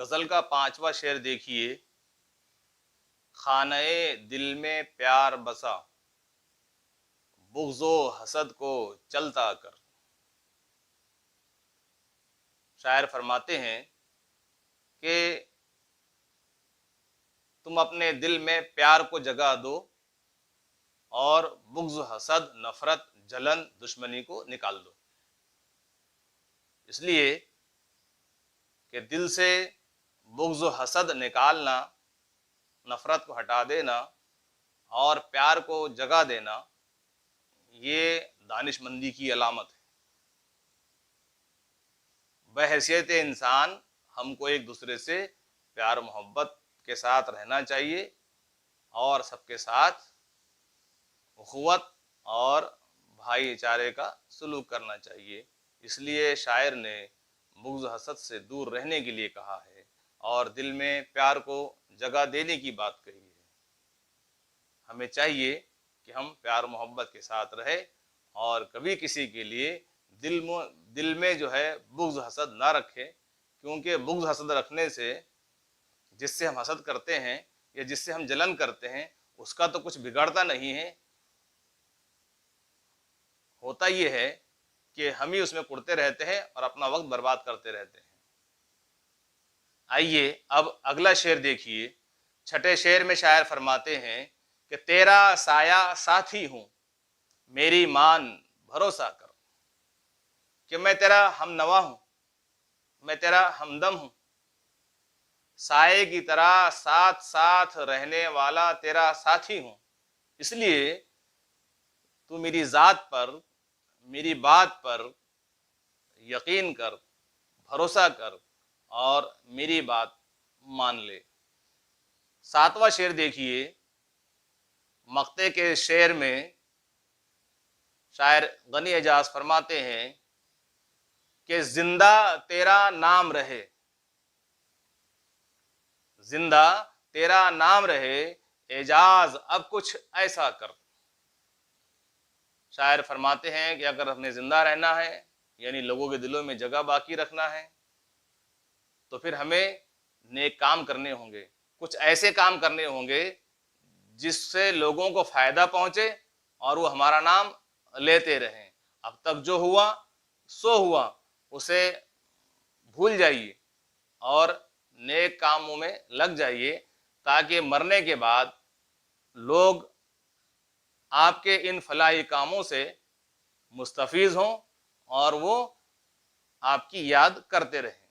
गजल का 5वां शेर देखिए। खाने दिल में प्यार बसा, बुग़्ज़ो हसद को चलता कर। शायर फरमाते हैं कि तुम अपने दिल में प्यार को जगा दो और बुग़्ज़, हसद, नफरत, जलन, दुश्मनी को निकाल दो। इसलिए कि दिल से बुग़्ज़, हसद निकालना, नफरत को हटा देना और प्यार को जगा देना, ये दानिशमंदी की अलामत है। बहैसियत इंसान हमको एक दूसरे से प्यार मोहब्बत के साथ रहना चाहिए और सबके साथ उख़्वत और भाईचारे का सलूक करना चाहिए। इसलिए शायर ने बुग़्ज़, हसद से दूर रहने के लिए कहा है और दिल में प्यार को जगह देने की बात कही है। हमें चाहिए कि हम प्यार मोहब्बत के साथ रहें और कभी किसी के लिए दिल में जो है बुग़्ज़, हसद ना रखें, क्योंकि बुग़्ज़, हसद रखने से जिससे हम हसद करते हैं या जिससे हम जलन करते हैं उसका तो कुछ बिगड़ता नहीं है। होता ये है कि हम ही उसमें कुढ़ते रहते हैं और अपना वक्त बर्बाद करते रहते हैं। आइए अब अगला शेर देखिए। छठे शेर में शायर फरमाते हैं कि तेरा साया साथी हूं, मेरी मान भरोसा कर। कि मैं तेरा हमनवा हूं, मैं तेरा हमदम हूं, साये की तरह साथ साथ रहने वाला तेरा साथी हूं। इसलिए तू मेरी ज़ात पर, मेरी बात पर यकीन कर, भरोसा कर और मेरी बात मान ले। 7वां शेर देखिए। मक्ते के शेर में शायर गनी एजाज फरमाते हैं कि जिंदा तेरा नाम रहे, जिंदा तेरा नाम रहे, एजाज अब कुछ ऐसा कर। शायर फरमाते हैं कि अगर हमें जिंदा रहना है, यानी लोगों के दिलों में जगह बाकी रखना है, तो फिर हमें नेक काम करने होंगे, कुछ ऐसे काम करने होंगे जिससे लोगों को फायदा पहुंचे और वो हमारा नाम लेते रहें। अब तक जो हुआ सो हुआ, उसे भूल जाइए और नेक कामों में लग जाइए, ताकि मरने के बाद लोग आपके इन फलाही कामों से मुस्तफीज हों और वो आपकी याद करते रहें।